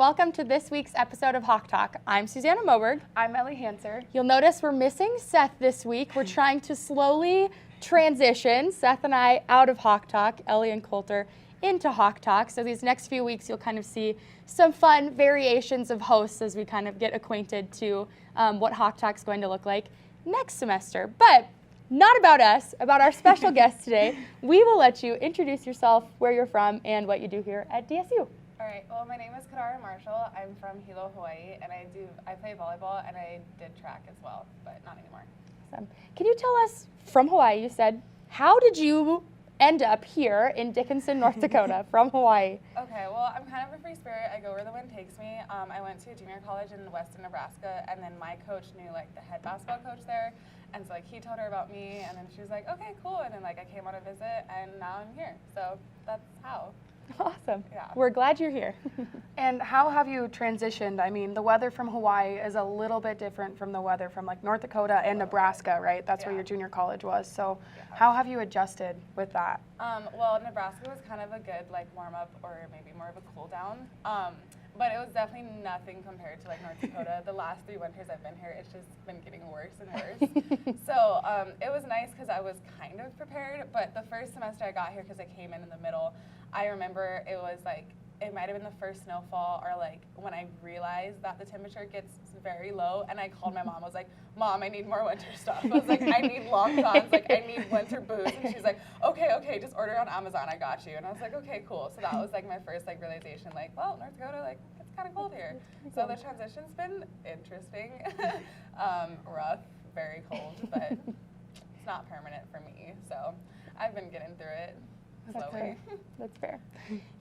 welcome to this week's episode of Hawk Talk. I'm Susanna Moberg. I'm Ellie Hanser. You'll notice we're missing Seth this week. We're trying to slowly transition Seth and I out of Hawk Talk, Ellie and Coulter into Hawk Talk. So these next few weeks you'll kind of see some fun variations of hosts as we kind of get acquainted to what Hawk Talk's going to look like next semester. But not about us, about our special guest today. We will let you introduce yourself, where you're from, and what you do here at DSU. All right, well, my name is Kadara Marshall. I'm from Hilo, Hawaii, and I play volleyball, and I did track as well, but not anymore. Awesome. Can you tell us, from Hawaii, you said, how did you end up here in Dickinson, North Dakota, from Hawaii? Okay, well, I'm kind of a free spirit. I go where the wind takes me. I went to junior college in Weston, Nebraska, and then my coach knew, like, the head basketball coach there, and so, like, he told her about me, and then she was like, okay, cool, and then, like, I came on a visit, and now I'm here, so that's how. Awesome. Yeah. We're glad you're here. And how have you transitioned? I mean, the weather from Hawaii is a little bit different from the weather from like North Dakota and Nebraska, right? That's where your junior college was. So how have you adjusted with that? Well, Nebraska was kind of a good, like, warm-up or maybe more of a cool-down. But it was definitely nothing compared to, like, North Dakota. The last 3 winters I've been here, it's just been getting worse and worse. So it was nice because I was kind of prepared, but the first semester I got here, because I came in the middle, I remember it was, like, it might have been the first snowfall or, like, when I realized that the temperature gets very low, and I called my mom. I was like, Mom, I need more winter stuff. I was like, I need long johns, like, I need winter boots. And she's like, okay, just order on Amazon, I got you. And I was like, okay, cool. So that was, like, my first, like, realization, like, well, North Dakota, like, it's kind of cold here. So the transition's been interesting, rough, very cold, but it's not permanent for me. So I've been getting through it slowly. That's fair.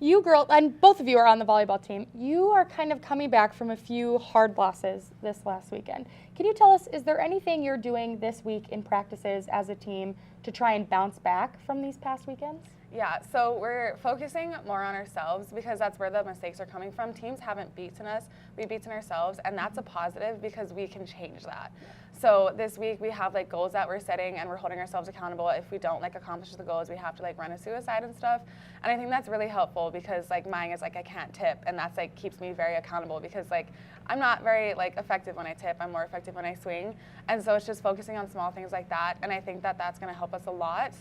You girls, and both of you are on the volleyball team, you are kind of coming back from a few hard losses this last weekend. Can you tell us, is there anything you're doing this week in practices as a team to try and bounce back from these past weekends? Yeah, so we're focusing more on ourselves because that's where the mistakes are coming from. Teams haven't beaten us, we've beaten ourselves, and that's a positive because we can change that. So this week we have, like, goals that we're setting and we're holding ourselves accountable. If we don't, like, accomplish the goals, we have to, like, run a suicide and stuff. And I think that's really helpful because, like, mine is, like, I can't tip, and that's, like, keeps me very accountable because, like, I'm not very, like, effective when I tip. I'm more effective when I swing. And so it's just focusing on small things like that, and I think that that's going to help us a lot.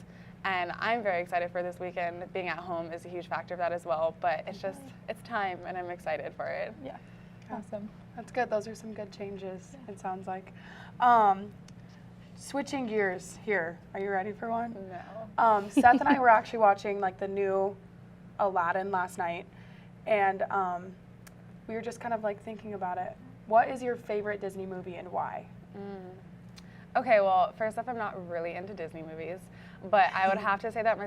And I'm very excited for this weekend. Being at home is a huge factor of that as well, but it's just, it's time, and I'm excited for it. Yeah, awesome. That's good. Those are some good changes, it sounds like. Switching gears here. Are you ready for one? No. Seth and I were actually watching, like, the new Aladdin last night, and we were just kind of, like, thinking about it. What is your favorite Disney movie and why? Okay, well, first off, I'm not really into Disney movies, but I would have to say that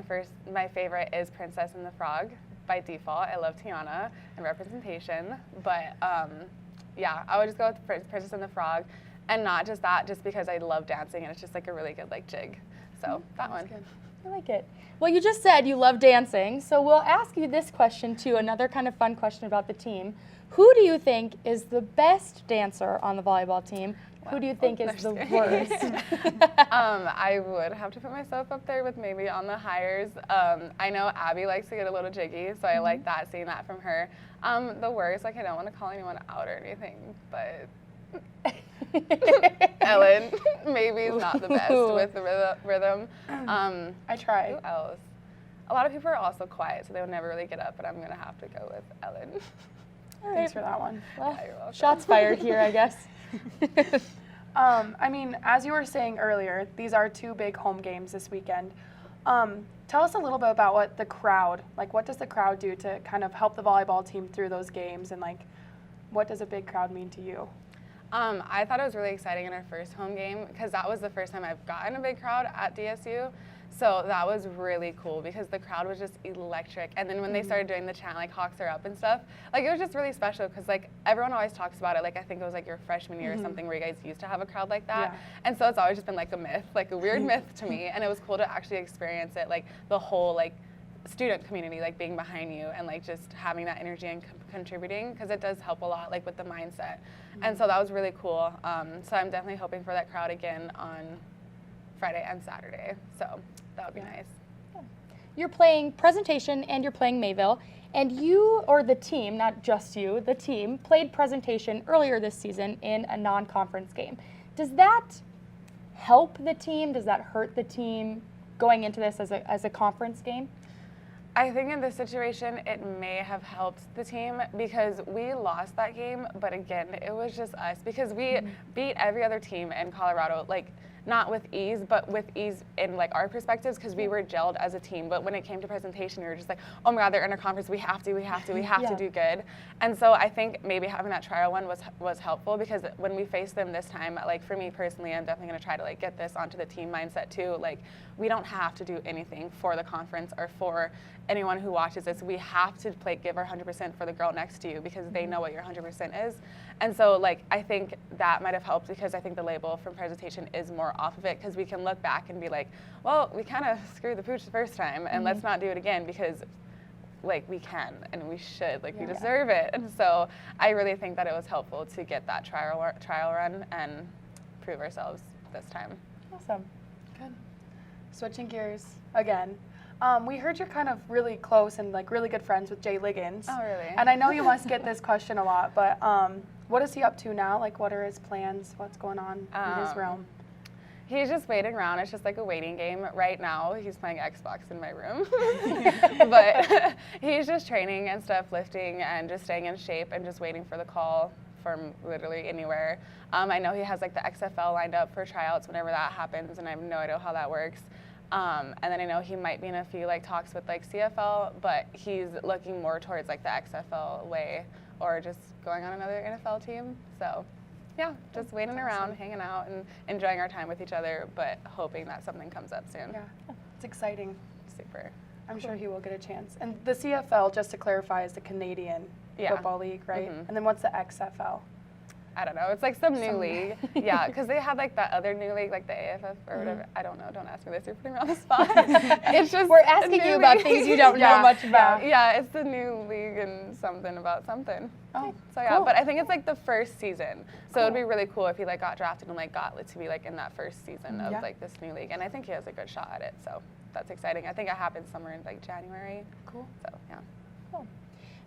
my favorite is Princess and the Frog by default. I love Tiana and representation, but yeah, I would just go with Princess and the Frog, and not just that, just because I love dancing and it's just, like, a really good, like, jig. So that one. Good. I like it. Well, you just said you love dancing, so we'll ask you this question too, another kind of fun question about the team. Who do you think is the best dancer on the volleyball team? Who do you think is the worst? I would have to put myself up there with maybe on the hires. I know Abby likes to get a little jiggy, so I like that, seeing that from her. The worst, like, I don't want to call anyone out or anything, but Ellen maybe is not the best with the rhythm. I try. Who else? A lot of people are also quiet, so they would never really get up, but I'm going to have to go with Ellen. Thanks for that one. Well, Yeah, you're welcome. shots fired here, I guess. I mean, as you were saying earlier, these are 2 big home games this weekend. Tell us a little bit about what the crowd, like, what does the crowd do to kind of help the volleyball team through those games, and, like, what does a big crowd mean to you? I thought it was really exciting in our first home game because that was the first time I've gotten a big crowd at DSU. So that was really cool because the crowd was just electric. And then when they started doing the chant, like, Hawks are up and stuff, like, it was just really special because, like, everyone always talks about it. Like, I think it was, like, your freshman year or something where you guys used to have a crowd like that. Yeah. And so it's always just been, like, a myth, like a weird myth to me. And it was cool to actually experience it, like, the whole, like, student community, like, being behind you and, like, just having that energy and contributing, because it does help a lot, like, with the mindset. And so that was really cool. So I'm definitely hoping for that crowd again on Friday and Saturday. So that would be nice. You're playing presentation and you're playing Mayville, And you, or the team, not just you, the team, played presentation earlier this season in a non-conference game. Does that help the team? Does that hurt the team going into this as a conference game? I think in this situation, it may have helped the team because we lost that game, but again, it was just us because we beat every other team in Colorado, like not with ease, but with ease in like our perspectives because we were gelled as a team. But when it came to presentation, we were just like, oh my God, they're in a conference. We have to do good. And so I think maybe having that trial one was helpful because when we face them this time, like for me personally, I'm definitely going to try to like get this onto the team mindset too. Like we don't have to do anything for the conference or for anyone who watches this. We have to give our 100% for the girl next to you because they know what your 100% is. And so like I think that might have helped because I think the label from presentation is more off of it because we can look back and be like, well, we kind of screwed the pooch the first time and let's not do it again because like we can and we should, like we deserve it. And so I really think that it was helpful to get that trial run and prove ourselves this time. Awesome. Good. Switching gears again. We heard you're kind of really close and like really good friends with Jay Liggins. Oh, really? And I know you must get this question a lot, but what is he up to now? Like, what are his plans? What's going on in his realm? He's just waiting around. It's just like a waiting game right now. He's playing Xbox in my room. But he's just training and stuff, lifting and just staying in shape and just waiting for the call from literally anywhere. I know he has like the XFL lined up for tryouts whenever that happens, and I have no idea how that works. And then I know he might be in a few like talks with like CFL, but he's looking more towards like the XFL way or just going on another NFL team. So yeah, just waiting around, hanging out and enjoying our time with each other, but hoping that something comes up soon. Yeah, it's exciting. Super. I'm sure he will get a chance. And the CFL, just to clarify, is the Canadian Football League, right? And then what's the XFL? I don't know. It's like some new league. Yeah, because they had like that other new league, like the AFF or whatever. I don't know. Don't ask me this. You're putting me on the spot. It's just we're asking you about things you don't know much about. Yeah, it's the new league and something about something. Oh, so yeah, cool. but I think it's like the first season. So it'd be really cool if he like got drafted and like got to be like in that first season of like this new league. And I think he has a good shot at it. So that's exciting. I think it happens somewhere in like January. Cool. So yeah. Cool.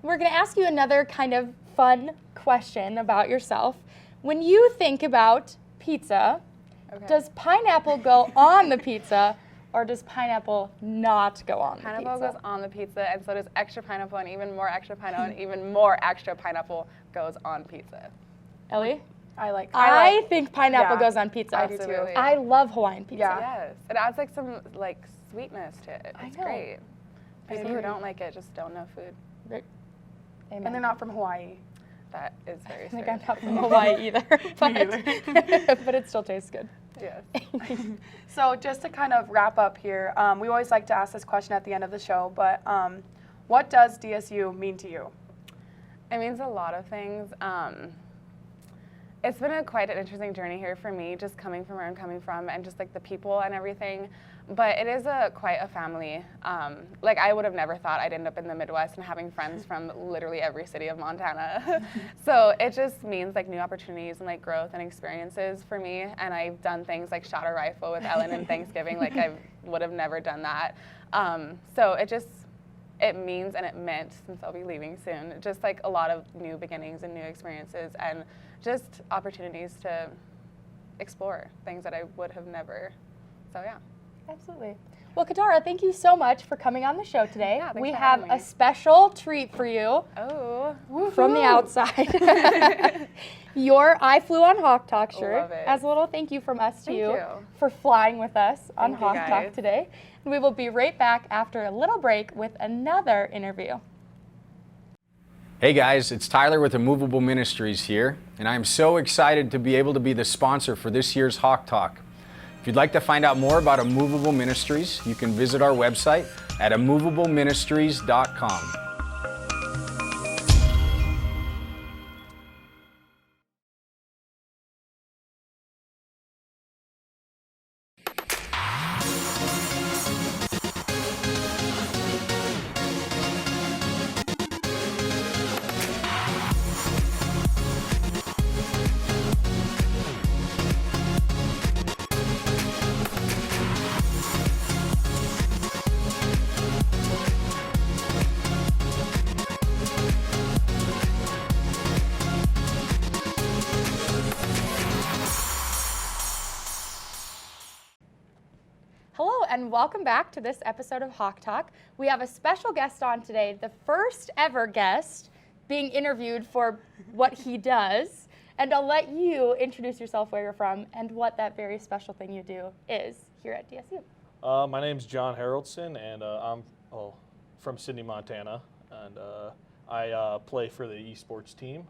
We're going to ask you another kind of fun question about yourself. When you think about pizza, does pineapple go on the pizza or does pineapple not go on the pizza? Pineapple goes on the pizza, and so does extra pineapple, and even more extra pineapple, and even more extra pineapple goes on pizza. Ellie? I think pineapple goes on pizza. I do too. I love Hawaiian pizza. Yeah. Yes, it adds like some like sweetness to it. It's I know. great. People who don't like it just don't know food. Amen. And they're not from Hawaii. That is very I think strange. I'm not from Hawaii either, but it still tastes good. Yes. So just to kind of wrap up here, we always like to ask this question at the end of the show, but what does DSU mean to you? It means a lot of things. It's been quite an interesting journey here for me, just coming from where I'm coming from and just like the people and everything. But it is quite a family. Like I would have never thought I'd end up in the Midwest and having friends from literally every city of Montana. So it just means like new opportunities and like growth and experiences for me. And I've done things like shot a rifle with Ellen in Thanksgiving. Like I would have never done that. So it means and it meant, since I'll be leaving soon, just like a lot of new beginnings and new experiences and just opportunities to explore things that I would have never. So yeah. Absolutely. Well, Katara, thank you so much for coming on the show today. Yeah, thanks we for have having me. a special treat for you Oh. from the outside. Your I Flew on Hawk Talk shirt Love it. as a little thank you from us to Thank you you. for flying with us on Thank you, Hawk Talk guys. today. And we will be right back after a little break with another interview. Hey guys, it's Tyler with Immovable Ministries here, and I'm so excited to be able to be the sponsor for this year's Hawk Talk. If you'd like to find out more about Immovable Ministries, you can visit our website at immovableministries.com. Hello and welcome back to this episode of Hawk Talk. We have a special guest on today, the first ever guest being interviewed for what he does. And I'll let you introduce yourself, where you're from, and what that very special thing you do is here at DSU. My name's John Haroldson, and I'm from Sidney, Montana, and I play for the esports team.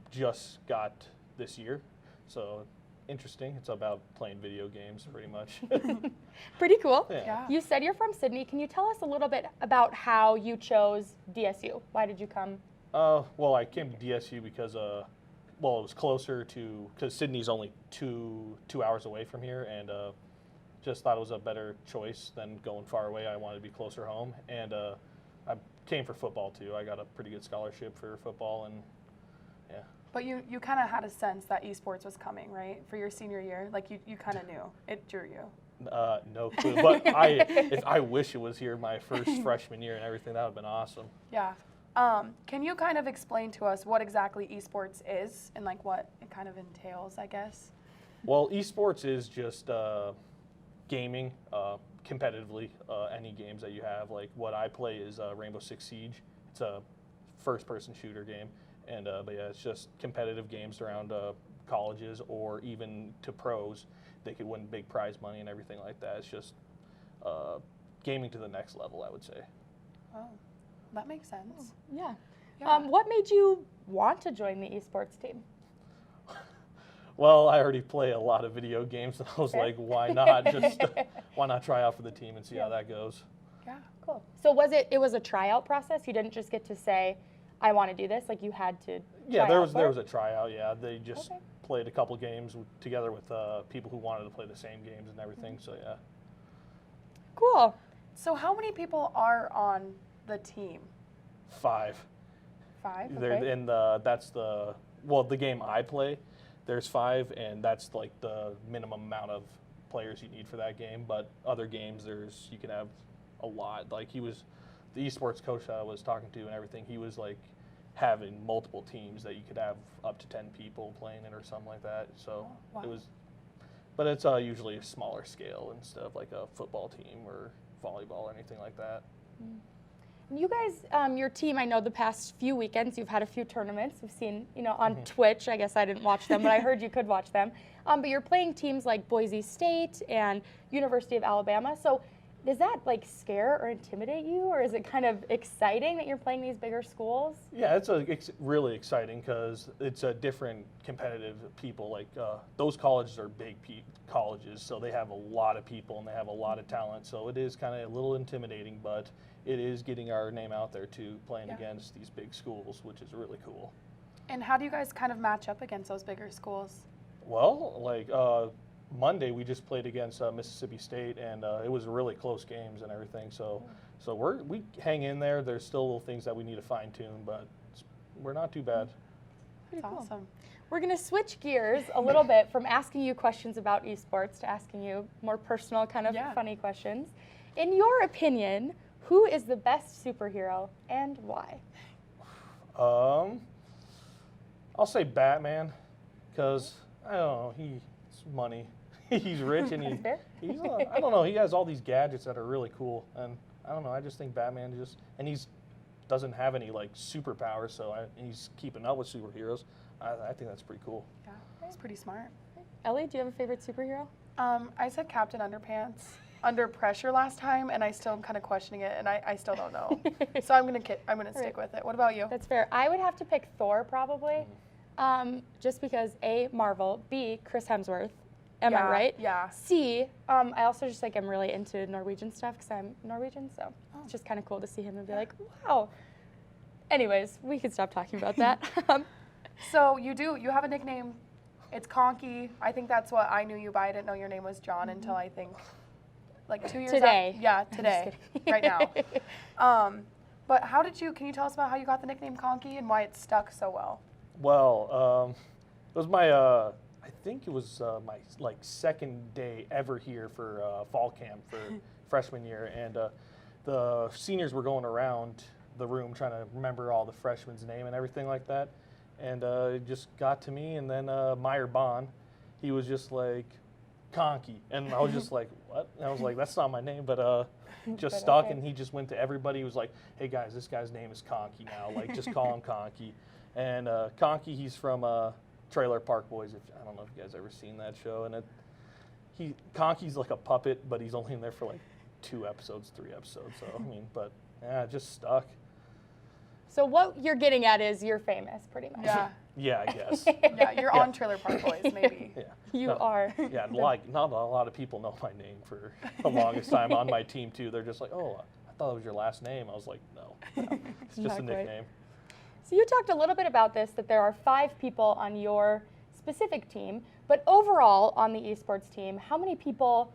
Just got this year, so interesting. It's about playing video games, pretty much. Pretty cool. Yeah. You said you're from Sydney. Can you tell us a little bit about how you chose DSU? Why did you come? Well, I came to DSU because it was closer to, because Sydney's only two hours away from here, and just thought it was a better choice than going far away. I wanted to be closer home, and I came for football too. I got a pretty good scholarship for football, and yeah. But you kind of had a sense that esports was coming, right? For your senior year, like you kind of knew. It drew you. No clue, but I wish it was here my first freshman year and everything. That would have been awesome. Yeah. Can you kind of explain to us what exactly esports is and like what it kind of entails, I guess? Well, esports is just gaming competitively. Any games that you have, like what I play is Rainbow Six Siege. It's a first-person shooter game, and but yeah, it's just competitive games around colleges or even to pros. They could win big prize money and everything like that. It's just gaming to the next level, I would say. Oh, that makes sense. Yeah. Yeah. What made you want to join the esports team? Well, I already play a lot of video games, and I was Fair. like, why not why not try out for the team and see how that goes? Yeah. Cool. So it was a tryout process? You didn't just get to say, I want to do this? Like you had to Yeah, try there out was for there it? was a tryout. Yeah, they just Okay. played a couple games together with people who wanted to play the same games and everything. So yeah, Cool. So how many people are on the team? 5. 5. They're Okay. in that's the game I play. There's 5, and that's like the minimum amount of players you need for that game. But other games, you can have a lot. Like the esports coach I was talking to and everything. He was like having multiple teams that you could have up to 10 people playing it or something like that. So Oh, wow. it was, but it's usually a smaller scale instead of like a football team or volleyball or anything like that. You guys, your team, I know the past few weekends you've had a few tournaments. We've seen, on Twitch. I guess I didn't watch them, but I heard you could watch them. But you're playing teams like Boise State and University of Alabama. So does that like scare or intimidate you, or is it kind of exciting that you're playing these bigger schools? Yeah, it's really exciting because it's a different competitive people. Like those colleges are big colleges, so they have a lot of people and they have a lot of talent. So it is kind of a little intimidating, but it is getting our name out there too, playing Yeah. against these big schools, which is really cool. And how do you guys kind of match up against those bigger schools? Well, like Monday we just played against Mississippi State, and it was really close games and everything. So we hang in there. There's still little things that we need to fine tune, but we're not too bad. That's awesome. We're going to switch gears a little bit from asking you questions about esports to asking you more personal, kind of Yeah. funny questions. In your opinion, who is the best superhero and why? I'll say Batman, because I don't know, he's money. He's rich and Fair. he's I don't know, he has all these gadgets that are really cool, and I don't know, I just think Batman he's doesn't have any like superpowers, so he's keeping up with superheroes. I think that's pretty cool. Yeah, that's pretty smart. Ellie, do you have a favorite superhero? I said Captain Underpants under pressure last time, and I still am kind of questioning it, and I still don't know. So I'm gonna stick with it. What about you? That's fair. I would have to pick Thor probably, just because A, Marvel, B, Chris Hemsworth. Am I Yeah, right? yeah. C, I also just like am really into Norwegian stuff because I'm Norwegian, so it's just kind of cool to see him and be like, wow. Anyways, we can stop talking about that. So you have a nickname. It's Conky. I think that's what I knew you by. I didn't know your name was John until I think like 2 years Today. Yeah, just today, kidding. right now. But can you tell us about how you got the nickname Conky and why it stuck so well? Well, it was my I think it was my like second day ever here for fall camp for freshman year, and the seniors were going around the room trying to remember all the freshmen's name and everything like that, and it just got to me, and then Meyer Bond, he was just like, Conky. And I was just like, what? And I was like, that's not my name, but just But stuck. okay. And he just went to everybody. He was like, hey guys, this guy's name is Conky now. Like, just call him Conky. And Conky, he's from Trailer Park Boys. I don't know if you guys ever seen that show. And Conky's like a puppet, but he's only in there for like 2 episodes, 3 episodes. So, I mean, but yeah, it just stuck. So what you're getting at is you're famous, pretty much. Yeah. Yeah, I guess. Yeah, you're on Trailer Park Boys, maybe. Yeah. You No. are. Yeah, like not a lot of people know my name for the longest time on my team too. They're just like, oh, I thought it was your last name. I was like, no, it's just Not a quite. nickname. So you talked a little bit about this, that there are 5 people on your specific team, but overall on the esports team, how many people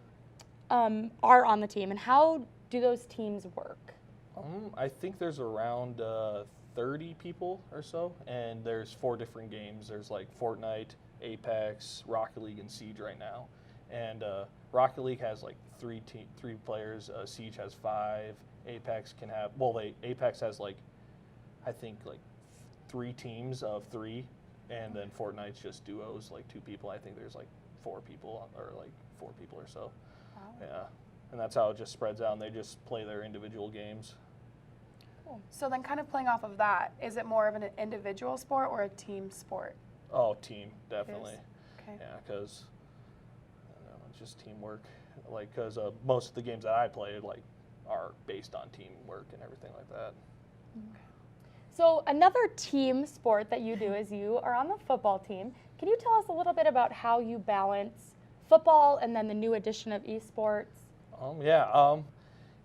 are on the team, and how do those teams work? I think there's around 30 people or so, and there's 4 different games. There's like Fortnite, Apex, Rocket League, and Siege right now. And Rocket League has like 3 players. Siege has 5. Apex can have Apex has like, I think like 3 teams of 3, and then Fortnite's just duos, like 2 people. I think there's like 4 people or like 4 people or so. Wow. Yeah, and that's how it just spreads out. And they just play their individual games. So then kind of playing off of that, is it more of an individual sport or a team sport? Oh, team, definitely. Okay. Yeah, because it's just teamwork. Like, because most of the games that I play like are based on teamwork and everything like that. So another team sport that you do is you are on the football team. Can you tell us a little bit about how you balance football and then the new addition of esports?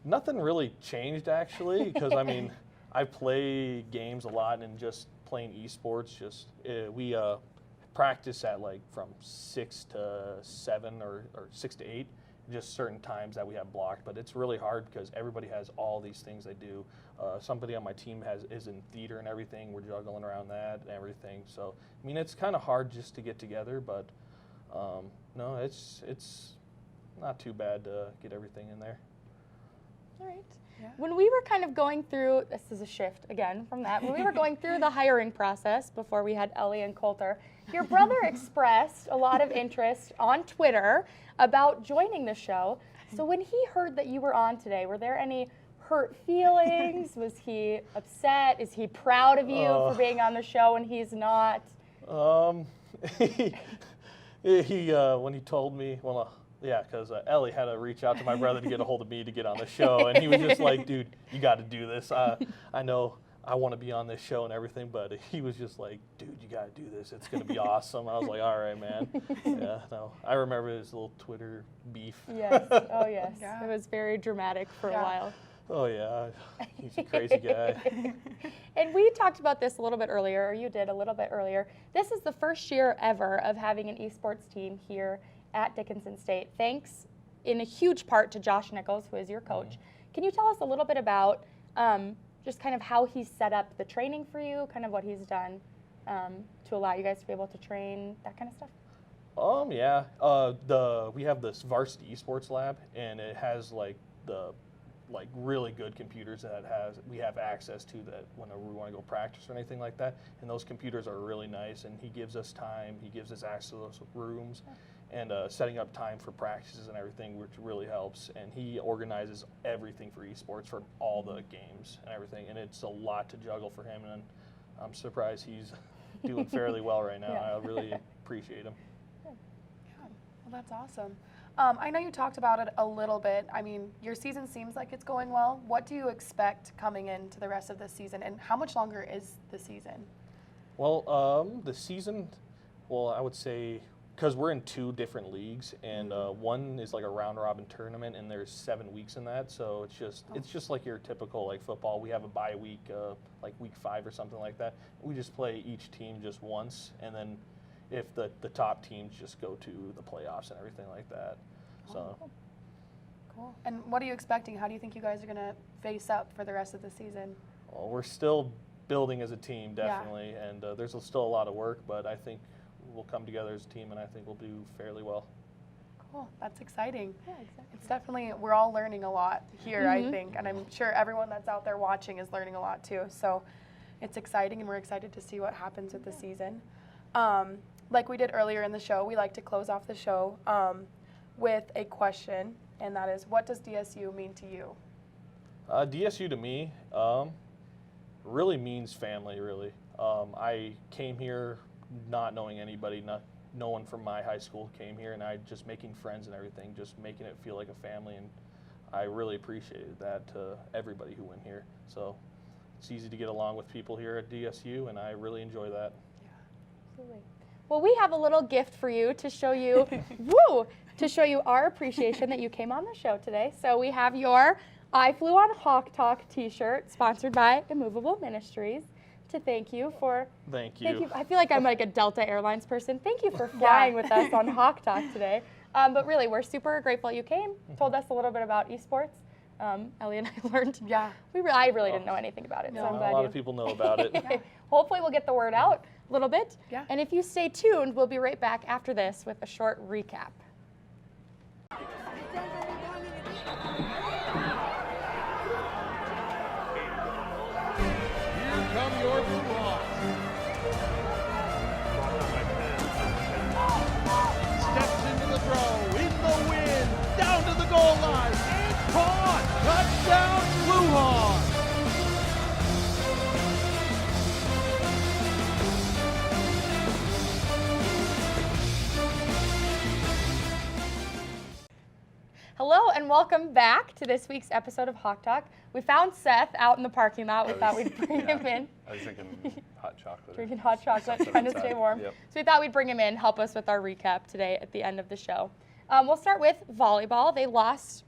Nothing really changed actually, because I mean, I play games a lot, and just playing esports, just we practice at like from 6 to 7 or 6 to 8, just certain times that we have blocked. But it's really hard because everybody has all these things they do. Somebody on my team is in theater and everything. We're juggling around that and everything. So I mean, it's kind of hard just to get together, but no, it's not too bad to get everything in there. All right. Yeah. When we were kind of going through, this is a shift again from that, when we were going through the hiring process before we had Ellie and Coulter, your brother expressed a lot of interest on Twitter about joining the show. So when he heard that you were on today, were there any hurt feelings? Was he upset? Is he proud of you for being on the show and he's not? He when he told me, yeah, because Ellie had to reach out to my brother to get a hold of me to get on the show, and he was just like, dude, you got to do this. I know I want to be on this show and everything, but he was just like, dude, you got to do this. It's going to be awesome. I was like, all right, man. Yeah, no, I remember his little Twitter beef. Yes. Oh, yes. Yeah. It was very dramatic for a Yeah. while. Oh, yeah, he's a crazy guy. And we talked about this a little bit earlier, or you did a little bit earlier. This is the first year ever of having an esports team here at Dickinson State, thanks in a huge part to Josh Nichols, who is your coach. Can you tell us a little bit about just kind of how he's set up the training for you, kind of what he's done to allow you guys to be able to train, that kind of stuff? Yeah. We have this varsity esports lab, and it has like really good computers that we have access to that whenever we want to go practice or anything like that. And those computers are really nice, and he gives us time. He gives us access to those rooms and setting up time for practices and everything, which really helps. And he organizes everything for esports for all the games and everything. And it's a lot to juggle for him, and I'm surprised he's doing fairly well right now. Yeah. I really appreciate him. Well, that's awesome. I know you talked about it a little bit. I mean, your season seems like it's going well. What do you expect coming into the rest of the season, and how much longer is the season? Well, the season, I would say, because we're in 2 different leagues, and one is like a round robin tournament, and there's 7 weeks in that. So it's just like your typical like football. We have a bye week, like week 5 or something like that. We just play each team just once, and then if the top teams just go to the playoffs and everything like that. So Cool. And what are you expecting? How do you think you guys are going to face up for the rest of the season? well, we're still building as a team, Yeah. definitely, and there's still a lot of work, but I think we'll come together as a team, and I think we'll do fairly well. Cool. That's exciting. Yeah, exactly. It's definitely, we're all learning a lot here, I think, and I'm sure everyone that's out there watching is learning a lot too. So it's exciting, and we're excited to see what happens with the season. Like we did earlier in the show, we like to close off the show with a question, and that is, what does DSU mean to you? DSU to me really means family, really. I came here not knowing anybody, no one from my high school came here, and I just making friends and everything, just making it feel like a family, and I really appreciated that to everybody who went here. So it's easy to get along with people here at DSU, and I really enjoy that. Absolutely. Well, we have a little gift for you to show you, to show you our appreciation that you came on the show today. So we have your I Flew on Hawk Talk t-shirt, sponsored by Immovable Ministries, to thank you for. Thank you. I feel like I'm like a Delta Airlines person. Thank you for flying with us on Hawk Talk today. But really, we're super grateful you came, told us a little bit about esports. Ellie and I learned. Yeah. I really didn't know anything about it, so I'm Not glad a lot you. of people know about it. Hopefully we'll get the word out a little bit. Yeah. And if you stay tuned, we'll be right back after this with a short recap. Here come your Bulldogs. Steps into the throw, in the wind, down to the goal line, and caught! Touchdown, Blue Hawks! Hello and welcome back to this week's episode of Hawk Talk. We found Seth out in the parking lot. We thought we'd bring him in, I was thinking hot chocolate. drinking hot chocolate, Something trying to inside. stay warm. Yep. So we thought we'd bring him in, help us with our recap today at the end of the show. We'll start with volleyball. They lost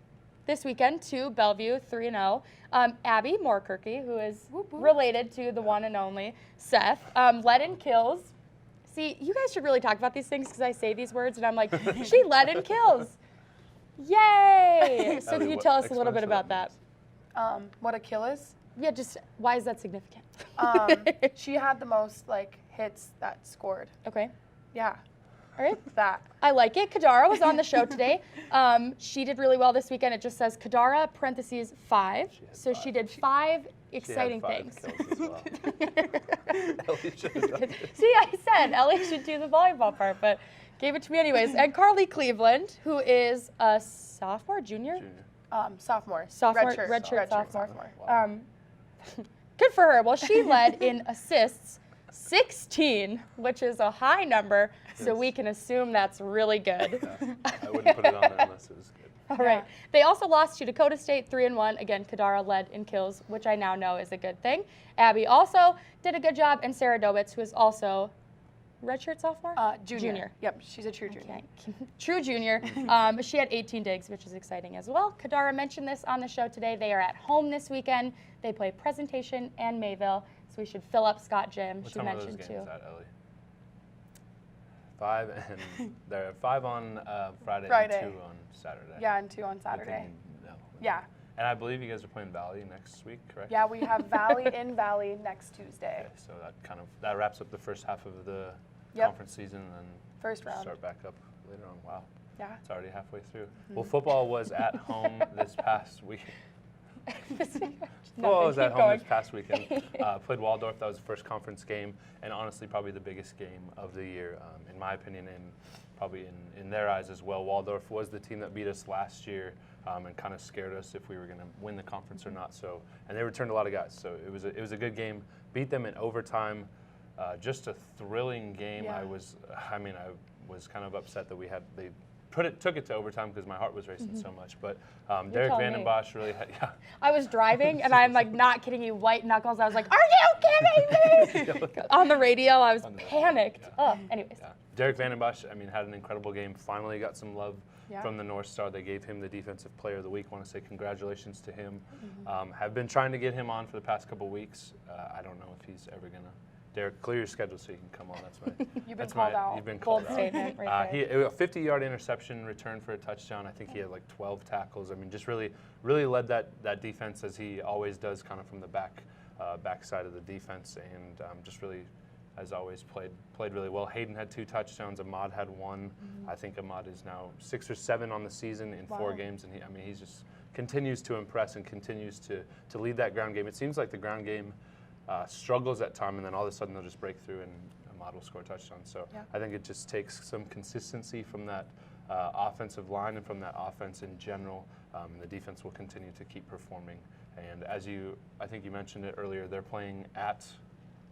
this weekend to Bellevue 3-0. Abby Moorkirky, who is related to the one and only Seth, led in kills. See, you guys should really talk about these things because I say these words and I'm like, she led in kills. Yay! So Ellie, can you what- tell us a little explain bit what about that that? means. What a kill is? Yeah, just why is that significant? She had the most hits that scored. Okay, Yeah, all right. that. I like it. Kadara was on the show today. She did really well this weekend. It just says Kadara parentheses 5. So she did 5 She had exciting 5 things. kills as well. Ellie should have done this. See, I said Ellie should do the volleyball part, but gave it to me anyways. And Carly Cleveland, who is a sophomore, junior? Sophomore. Sophomore, redshirt sophomore. Good for her. Well, she led in assists 16, which is a high number, so Yes. we can assume that's really good. I wouldn't put it on there unless it was good. All right. They also lost to Dakota State 3-1. Again, Kadara led in kills, which I now know is a good thing. Abby also did a good job, and Sarah Dobitz, who is also redshirt sophomore? Junior. Yep, she's a true junior. Okay. True junior. She had 18 digs, which is exciting as well. Kadara mentioned this on the show today. They are at home this weekend. They play Presentation and Mayville, so we should fill up Scott Gym. What She time are those mentioned games too. at, Ellie? 5 and they're 5 on Friday, Friday. and 2 on Saturday. Yeah, and 2 on Good Saturday. thing you know. Yeah. And I believe you guys are playing Valley next week, correct? Yeah, we have Valley in Valley next Tuesday. Okay, so that wraps up the first half of the Yep. conference season, and then First round. start back up later on. Wow. Yeah. It's already halfway through. Well, football was at home this past week. Football was at home this past weekend. Played Waldorf. That was the first conference game, and honestly, probably the biggest game of the year, in my opinion, and probably in their eyes as well. Waldorf was the team that beat us last year, and kind of scared us if we were going to win the conference or not. So, and they returned a lot of guys. So it was a good game. Beat them in overtime. Just a thrilling game. Yeah. I was kind of upset that they took it to overtime because my heart was racing so much. But Derek telling me. Vandenbosch really had, yeah. I was driving, and I'm like not kidding you, white knuckles. I was like, "Are you kidding me?" On the radio, I was panicked. Oh, anyways. Yeah. Derek Vandenbosch, had an incredible game. Finally got some love Yeah. from the North Star. They gave him the Defensive Player of the Week. Want to say congratulations to him. Have been trying to get him on for the past couple weeks. I don't know if he's ever gonna. Derek, clear your schedule so you can come on. That's my. You've been that's called my, out. You've been called Bold out. statement right there. A 50-yard interception return for a touchdown. I think he had like 12 tackles. Just really led that defense as he always does, kind of from the back side of the defense, and just really, as always, played really well. Hayden had 2 touchdowns. Ahmad had 1. I think Ahmad is now 6 or 7 on the season in 4 games, and he just continues to impress and continues to lead that ground game. It seems like the ground game struggles at time, and then all of a sudden they'll just break through and Ahmad will score a touchdown. So Yeah. I think it just takes some consistency from that offensive line and from that offense in general. The defense will continue to keep performing. And I think you mentioned it earlier, they're playing at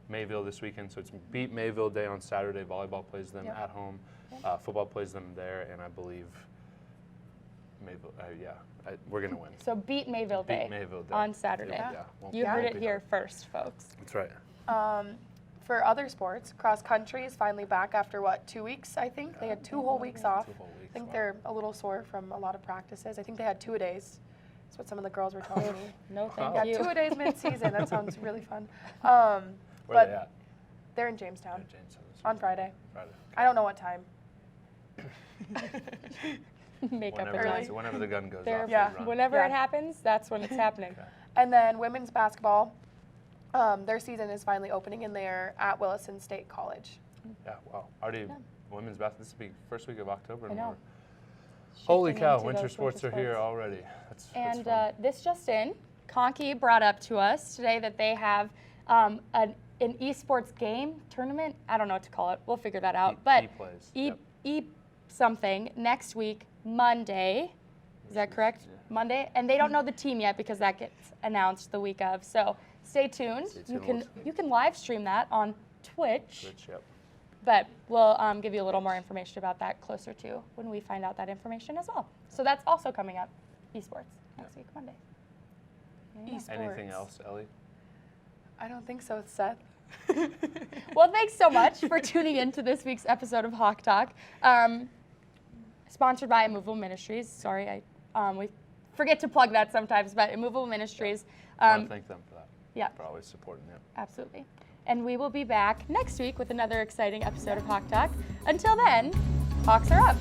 Mayville this weekend, so it's Beat Mayville Day on Saturday. Volleyball plays them at home. Football plays them there, and I believe Mayville, we're going to win. So beat Mayville Day, Beat Mayville Day on Saturday. You heard it here first, folks. That's right. For other sports, cross country is finally back after 2 weeks, I think? They had 2 whole weeks off. 2 whole weeks, I think wow. they're a little sore from a lot of practices. I think they had 2-a-days. That's what some of the girls were telling me. No, thank Yeah, you. 2-a-days mid-season. That sounds really fun. Where are but they at? they're in Jamestown Jamestown this on weekend. Friday. Friday. I don't know what time. Make up a Whenever, time. whenever the gun goes There- off, Yeah. we run. Whenever Yeah. it happens, that's when it's happening. And then women's basketball, their season is finally opening, and they're at Williston State College. Yeah, wow. Already women's basketball. This will be first week of October. I know. we're- Holy Shifting cow, into winter those sports are here already. That's And fun. this just in, Conkey brought up to us today that they have an esports game tournament. I don't know what to call it. We'll figure that out. But E-plays, E yep. E something next week, Monday. Is that correct? Monday, and they don't know the team yet because that gets announced the week of. So stay tuned. Stay You tuned. can you can live stream that on Twitch. Twitch, yep. But we'll give you a little more information about that closer to when we find out that information as well. So that's also coming up, esports, next week, Monday. Esports. Anything else, Ellie? I don't think so, Seth. Well, thanks so much for tuning in to this week's episode of Hawk Talk. Sponsored by Immovable Ministries. Sorry, we forget to plug that sometimes, but Immovable Ministries. I want to thank them for that. Yeah. For always supporting them. Absolutely. And we will be back next week with another exciting episode of Hawk Talk. Until then, Hawks are up.